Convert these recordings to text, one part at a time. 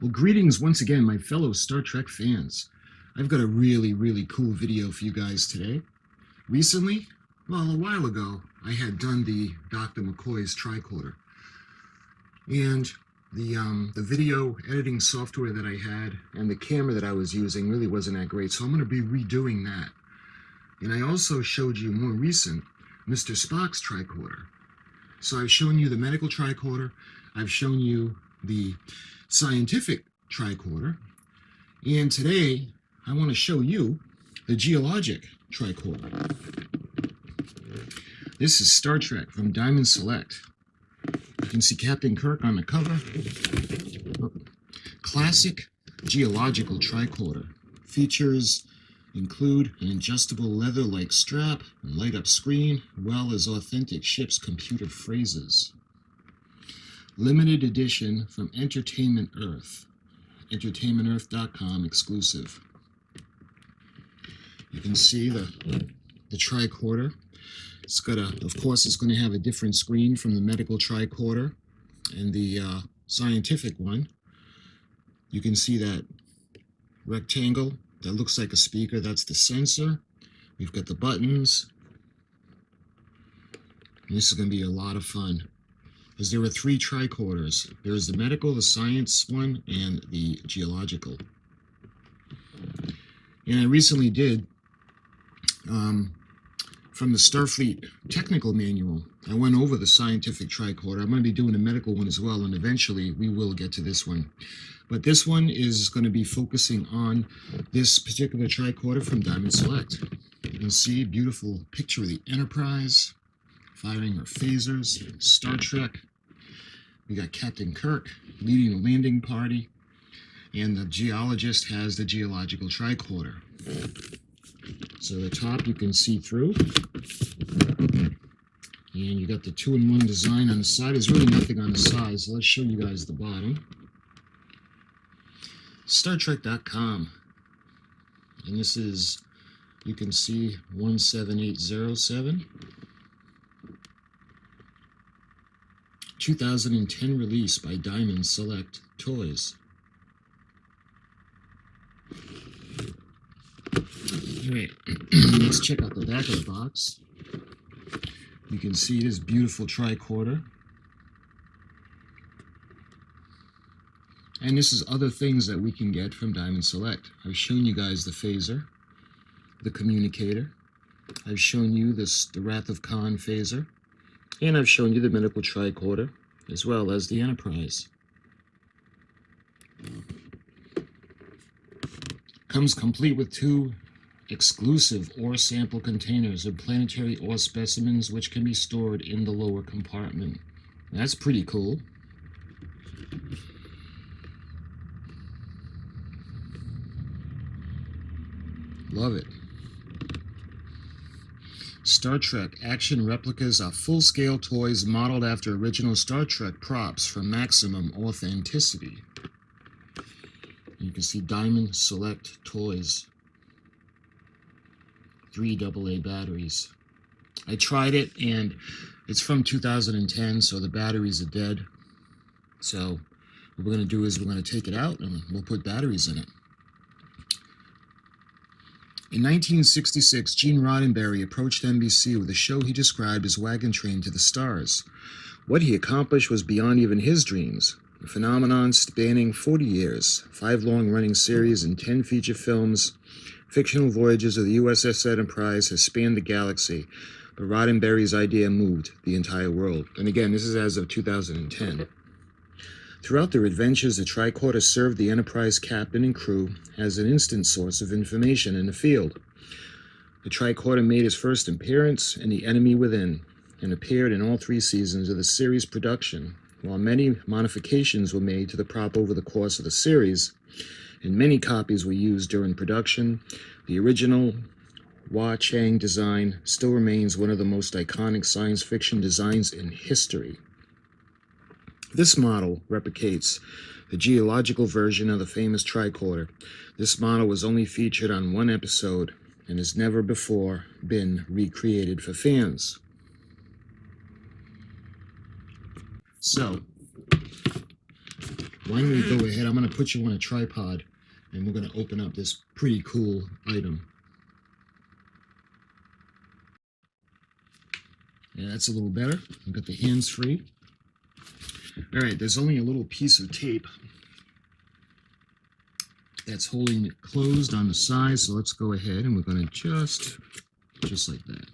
Well, greetings once again, my fellow Star Trek fans. I've got a really cool video for you guys today. Recently, well, a while ago, I had done the Dr. McCoy's tricorder. And the video editing software that I had and the camera that I was using really wasn't that great, so I'm going to be redoing that. And I also showed you more recent Mr. Spock's tricorder. So I've shown you the medical tricorder, I've shown you the scientific tricorder, and today I want to show you the geologic tricorder. This is Star Trek from Diamond Select. You can see Captain Kirk on the cover. Classic geological tricorder. Features include an adjustable leather-like strap and light-up screen, as well as authentic ship's computer phrases. Limited edition from Entertainment Earth. EntertainmentEarth.com exclusive. You can see the tricorder. It's got of course, it's going to have a different screen from the medical tricorder and the scientific one. You can see that rectangle that looks like a speaker. That's the sensor. We've got the buttons. And this is going to be a lot of fun, because there are 3 tricorders. There's the medical, the science one, and the geological. And I recently did, from the Starfleet technical manual, I went over the scientific tricorder. I'm going to be doing a medical one as well, and eventually we will get to this one. But this one is going to be focusing on this particular tricorder from Diamond Select. You can see a beautiful picture of the Enterprise firing her phasers. Star Trek. We got Captain Kirk leading the landing party, and the Geologist has the geological tricorder. So the top you can see through, and you got the 2-in-1 design on the side. There's really nothing on the side, so let's show you guys the bottom. StarTrek.com, and this is, you can see 17807, 2010 release by Diamond Select Toys. Alright, let's check out the back of the box. You can see this beautiful tricorder. And this is other things that we can get from Diamond Select. I've shown you guys the phaser, the communicator. I've shown you the Wrath of Khan phaser. And I've shown you the medical tricorder, as well as the Enterprise. Comes complete with 2 exclusive ore sample containers of planetary ore specimens, which can be stored in the lower compartment. That's pretty cool. Love it. Star Trek action replicas are full-scale toys modeled after original Star Trek props for maximum authenticity. You can see Diamond Select Toys. 3 AA batteries. I tried it, and it's from 2010, so the batteries are dead. So what we're going to do is we're going to take it out and we'll put batteries in it. In 1966, Gene Roddenberry approached NBC with a show he described as Wagon Train to the Stars. What he accomplished was beyond even his dreams. A phenomenon spanning 40 years, 5 long-running series and 10 feature films. Fictional voyages of the USS Enterprise has spanned the galaxy, but Roddenberry's idea moved the entire world. And again, this is as of 2010. Throughout their adventures, the tricorder served the Enterprise captain and crew as an instant source of information in the field. The tricorder made its first appearance in The Enemy Within and appeared in all 3 seasons of the series' production. While many modifications were made to the prop over the course of the series, and many copies were used during production, the original Hua Chang design still remains one of the most iconic science fiction designs in history. This model replicates the geological version of the famous tricorder. This model was only featured on 1 episode and has never before been recreated for fans. So, why don't we go ahead? I'm going to put you on a tripod, and we're going to open up this pretty cool item. Yeah, that's a little better. We've got the hands free. All right, there's only a little piece of tape that's holding it closed on the side, so let's go ahead and we're going to just like that.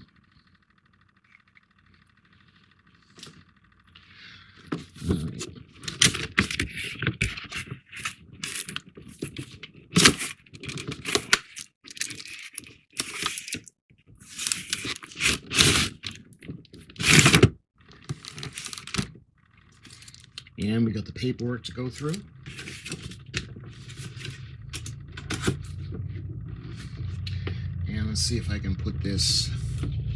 All right. And we got the paperwork to go through. And let's see if I can put this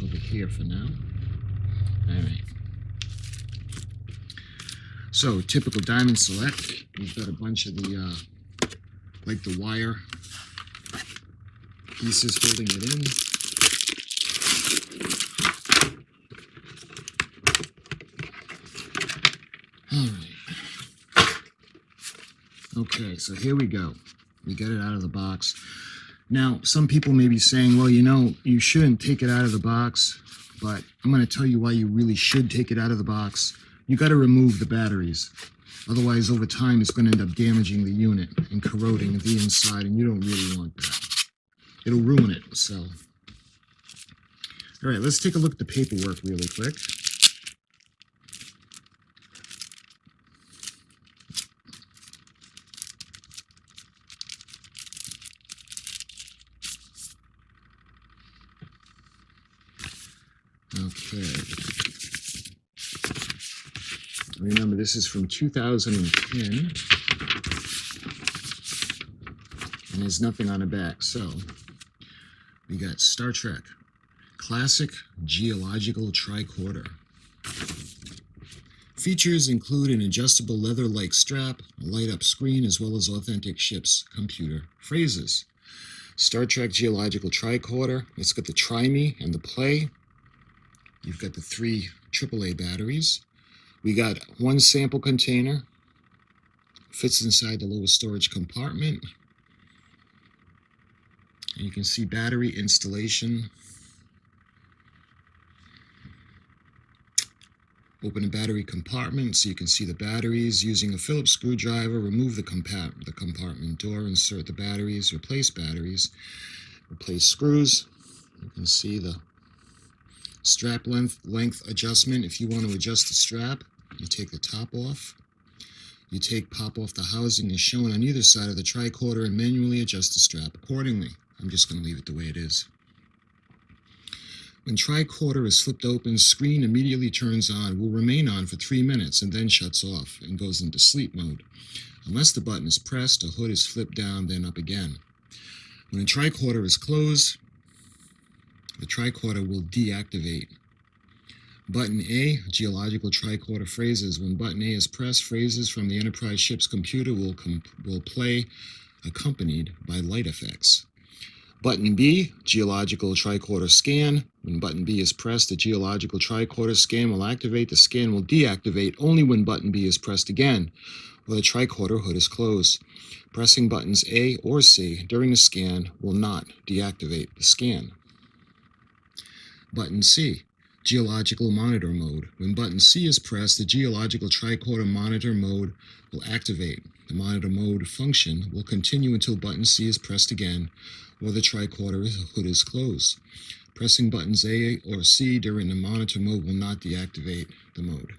over here for now. All right. So, typical Diamond Select. We've got a bunch of the, like the wire pieces holding it in. All right. Okay, so here we go. We get it out of the box. Now, some people may be saying, well, you know, you shouldn't take it out of the box, but I'm going to tell you why you really should take it out of the box. You got to remove the batteries. Otherwise, over time, it's going to end up damaging the unit and corroding the inside, and you don't really want that. It'll ruin it, so. All right, let's take a look at the paperwork really quick. Okay. Remember, this is from 2010, and there's nothing on the back. So, we got Star Trek, Classic Geological Tricorder. Features include an adjustable leather-like strap, a light-up screen, as well as authentic ship's computer phrases. Star Trek Geological Tricorder. It's got the Try Me and the Play. You've got the 3 AAA batteries. We got 1 sample container. Fits inside the lower storage compartment. And you can see battery installation. Open the battery compartment so you can see the batteries. Using a Phillips screwdriver, remove the compartment door, insert the batteries, replace batteries, replace screws. You can see the strap length adjustment. If you want to adjust the strap, you take the top off. You pop off the housing as shown on either side of the tricorder and manually adjust the strap accordingly. I'm just going to leave it the way it is. When tricorder is flipped open, screen immediately turns on, will remain on for 3 minutes and then shuts off and goes into sleep mode. Unless the button is pressed, a hood is flipped down, then up again. When a tricorder is closed, the tricorder will deactivate. Button A, Geological Tricorder phrases. When button A is pressed, phrases from the Enterprise ship's computer will play, accompanied by light effects. Button B, Geological Tricorder scan. When button B is pressed, the Geological Tricorder scan will activate. The scan will deactivate only when button B is pressed again, or the tricorder hood is closed. Pressing buttons A or C during the scan will not deactivate the scan. Button C, Geological Monitor mode. When button C is pressed, the Geological Tricorder monitor mode will activate. The monitor mode function will continue until button C is pressed again, or the tricorder hood is closed. Pressing buttons A or C during the monitor mode will not deactivate the mode.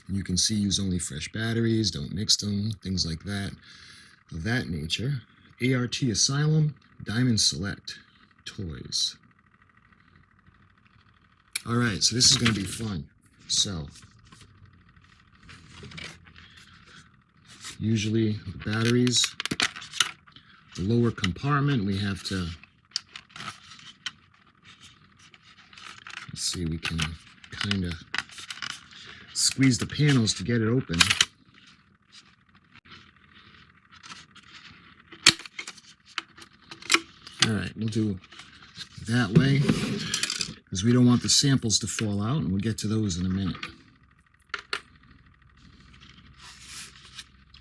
And you can see use only fresh batteries, don't mix them, things like that, of that nature. ART Asylum, Diamond Select, toys. All right, so this is going to be fun. So, usually the batteries, the lower compartment, we have to, let's see, we can kind of squeeze the panels to get it open. All right, we'll do that way, because we don't want the samples to fall out, and we'll get to those in a minute.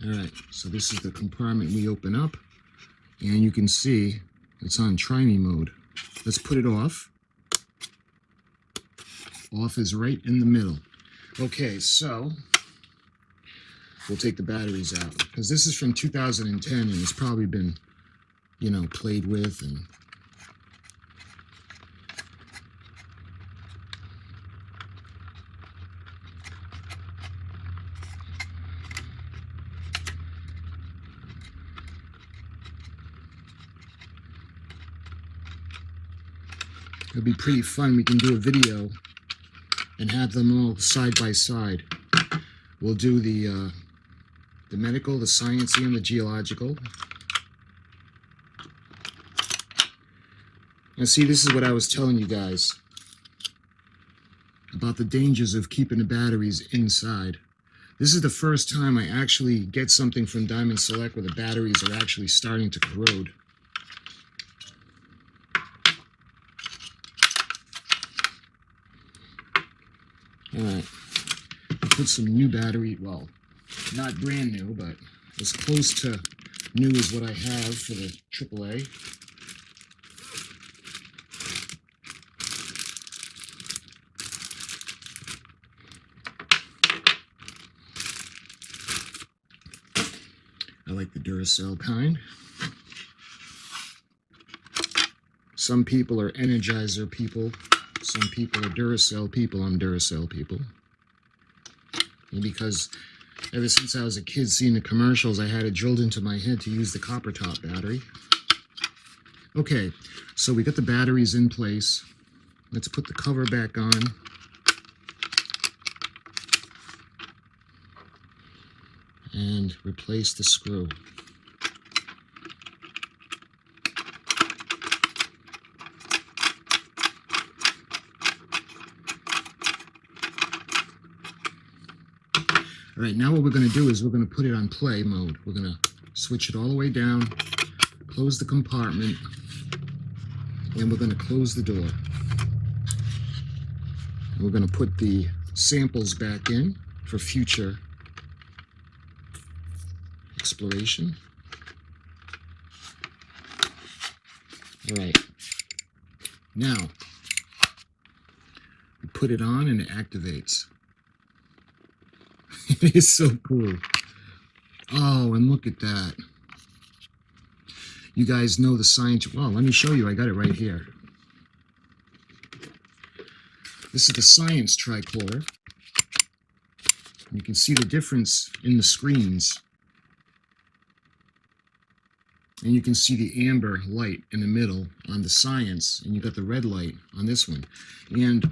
All right, so this is the compartment we open up, and you can see it's on try me mode. Let's put it off. Off is right in the middle. Okay, so we'll take the batteries out, because this is from 2010 and it's probably been, you know, played with. And it'll be pretty fun. We can do a video and have them all side by side. We'll do the medical, the sciencey, and the geological. Now see, this is what I was telling you guys about the dangers of keeping the batteries inside. This is the first time I actually get something from Diamond Select where the batteries are actually starting to corrode. All right, put some new battery, well, not brand new, but as close to new as what I have for the AAA. I like the Duracell kind. Some people are Energizer people. Some people are Duracell people. I'm Duracell people. And because ever since I was a kid seeing the commercials, I had it drilled into my head to use the copper top battery. Okay, so we got the batteries in place. Let's put the cover back on. And replace the screw. All right, now what we're going to do is we're going to put it on play mode. We're going to switch it all the way down, close the compartment, and we're going to close the door. And we're going to put the samples back in for future exploration. All right, now we put it on and it activates. It is so cool. Oh, and look at that. You guys know the science. Well, let me show you. I got it right here. This is the Sciences Tricorder. You can see the difference in the screens. And you can see the amber light in the middle on the Science, and you got the red light on this one. And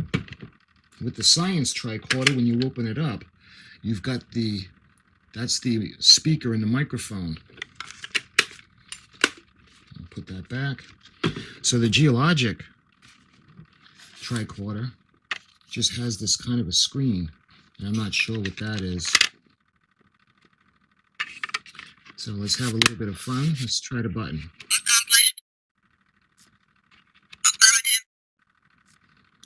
with the Sciences Tricorder, when you open it up, you've got that's the speaker and the microphone. I'll put that back. So the Geologic Tricorder just has this kind of a screen, and I'm not sure what that is. So let's have a little bit of fun. Let's try the button.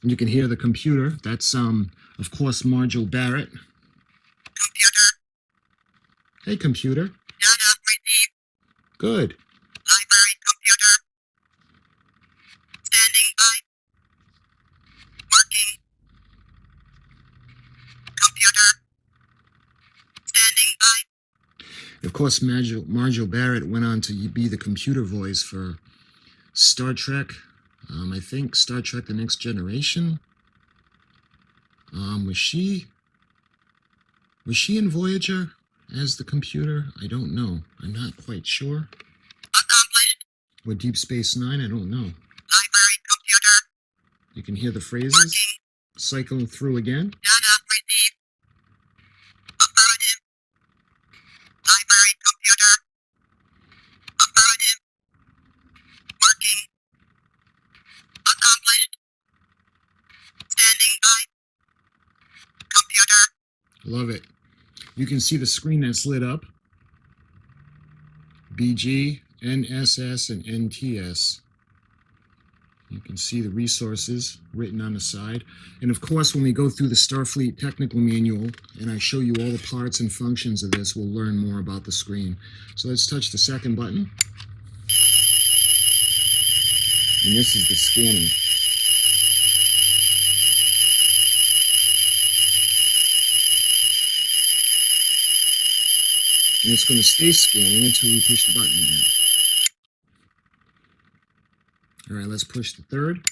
And you can hear the computer. That's, of course, Marjorie Barrett. Computer. Hey, computer. Not up, repeat. Good. Library computer. Standing by. Working. Computer. Standing by. Of course, Marjorie Barrett went on to be the computer voice for Star Trek. I think Star Trek The Next Generation. Was she in Voyager as the computer? I don't know. I'm not quite sure. Accomplished. Or Deep Space Nine? I don't know. Library computer. You can hear the phrases. Working. Cycle through again. Data received. Affirmative. Library computer. Affirmative. Working. Accomplished. Standing by. Computer. Love it. You can see the screen that's lit up. BG, NSS, and NTS. You can see the resources written on the side. And of course, when we go through the Starfleet technical manual and I show you all the parts and functions of this, we'll learn more about the screen. So let's touch the second button. And this is the scanning. And it's going to stay scanning until we push the button again. All right, let's push the third.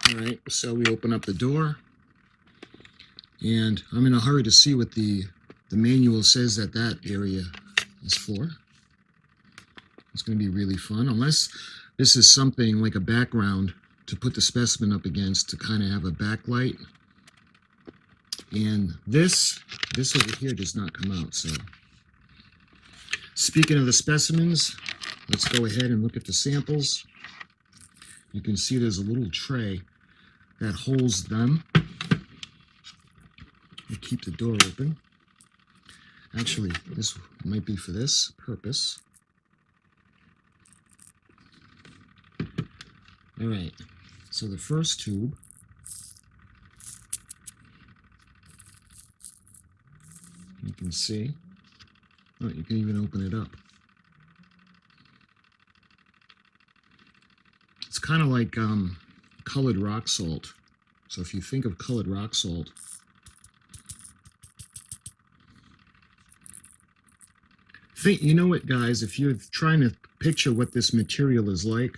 All right, so we open up the door, and I'm in a hurry to see what the manual says that area is for. It's going to be really fun, unless this is something like a background to put the specimen up against to kind of have a backlight. And this over here does not come out. So speaking of the specimens, let's go ahead and look at the samples. You can see there's a little tray that holds them. We keep the door open. Actually, this might be for this purpose. All right, so the first tube, you can see, oh, you can even open it up. It's kind of like colored rock salt. So if you think of colored rock salt, you know what, guys, if you're trying to picture what this material is like,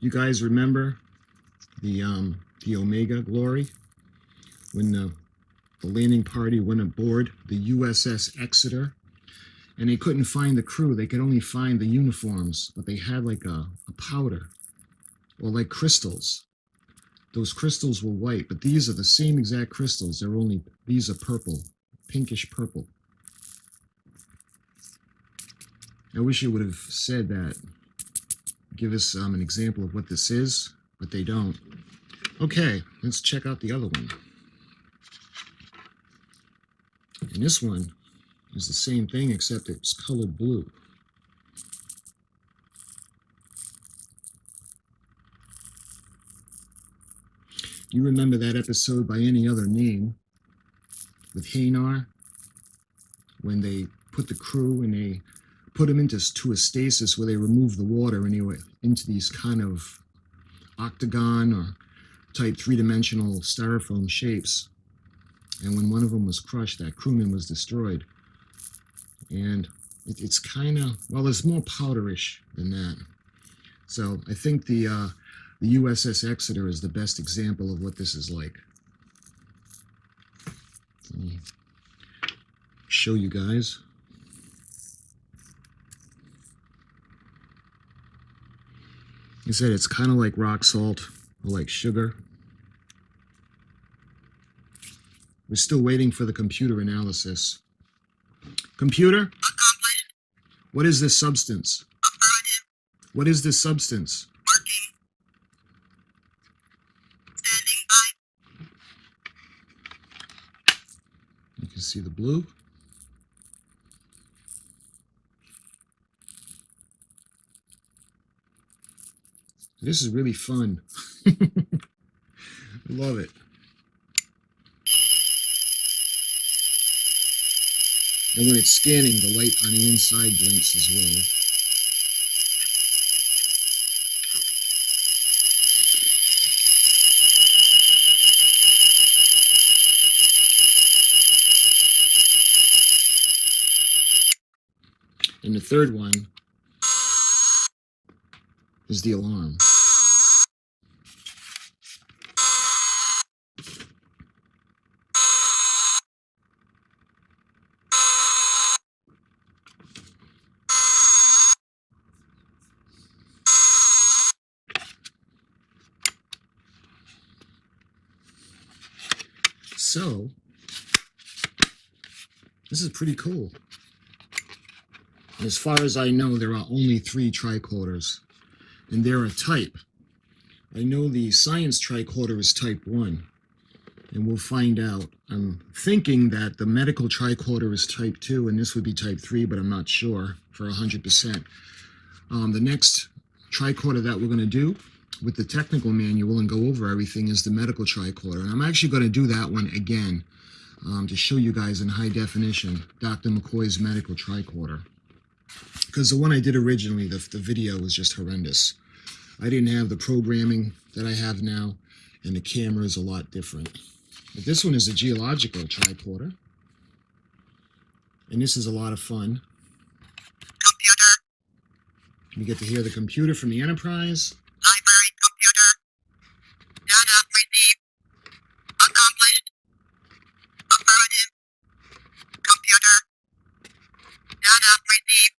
you guys remember the Omega Glory when the landing party went aboard the USS Exeter, and they couldn't find the crew. They could only find the uniforms, but they had like a powder, or like crystals. Those crystals were white, but these are the same exact crystals. These are purple, pinkish purple. I wish it would have said that. Give us an example of what this is, but they don't. Okay, let's check out the other one. And this one is the same thing, except it's colored blue. You remember that episode by any other name with Hanar, when they put the crew and they put them into a stasis where they removed the water and they were into these kind of octagon or type three-dimensional styrofoam shapes. And when one of them was crushed, that crewman was destroyed. And it's kind of, well, it's more powderish than that. So I think the USS Exeter is the best example of what this is like. Let me show you guys. Like I said, it's kind of like rock salt or like sugar. We're still waiting for the computer analysis. Computer? What is this substance? What is this substance? You can see the blue. This is really fun. I love it. And when it's scanning, the light on the inside blinks as well. And the third one is the alarm. So, this is pretty cool. As far as I know, there are only 3 tricorders, and they're a type. I know the Science Tricorder is type 1, and we'll find out. I'm thinking that the medical tricorder is type 2, and this would be type 3, but I'm not sure for 100%. The next tricorder that we're going to do with the technical manual and go over everything is the medical tricorder. And I'm actually going to do that one again to show you guys in high definition Dr. McCoy's medical tricorder. Because the one I did originally, the video was just horrendous. I didn't have the programming that I have now, and the camera is a lot different. But this one is a geological tricorder, and this is a lot of fun. Computer. You get to hear the computer from the Enterprise. Library computer. Data received. Accomplished. Affirmative. Computer. Data received.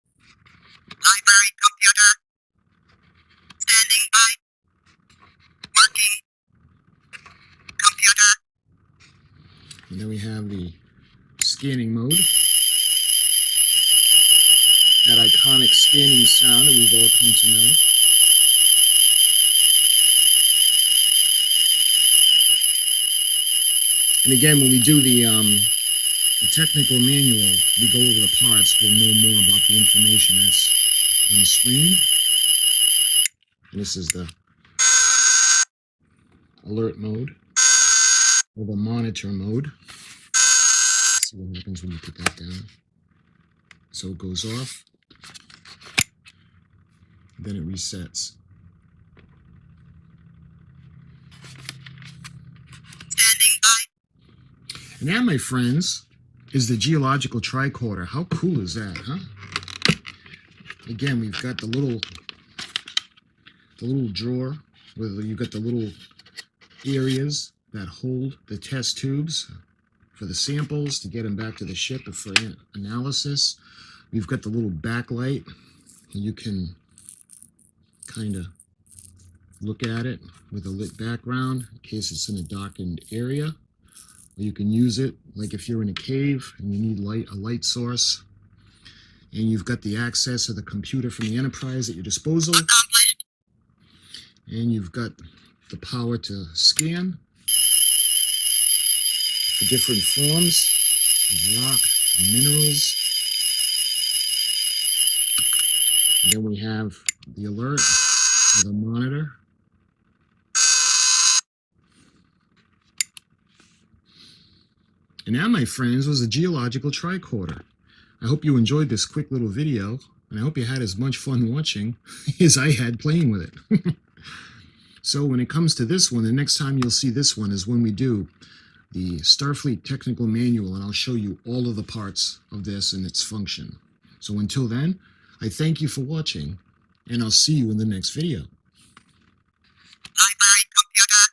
Library computer. Standing by. Working. Computer. And then we have the scanning mode. That iconic scanning sound that we've all come to know. And again, when we do the technical manual, we go over the parts, we'll know more about the information that's on the screen. And this is the alert mode, or the monitor mode. Let's see what happens when you put that down. So it goes off, then it resets. Standing by. And that, my friends, is the Geological Tricorder. How cool is that, huh? Again, we've got the little drawer where you've got the little areas that hold the test tubes for the samples to get them back to the ship for analysis. We've got the little backlight, and you can kind of look at it with a lit background in case it's in a darkened area. Or you can use it like if you're in a cave and you need a light source. And you've got the access of the computer from the Enterprise at your disposal. Accomplished. And you've got the power to scan for different forms of rock and minerals. And then we have the alert or the monitor. And that, my friends, was a Geological Tricorder. I hope you enjoyed this quick little video, and I hope you had as much fun watching as I had playing with it. So when it comes to this one, the next time you'll see this one is when we do the Starfleet Technical Manual, and I'll show you all of the parts of this and its function. So until then, I thank you for watching, and I'll see you in the next video. Library computer.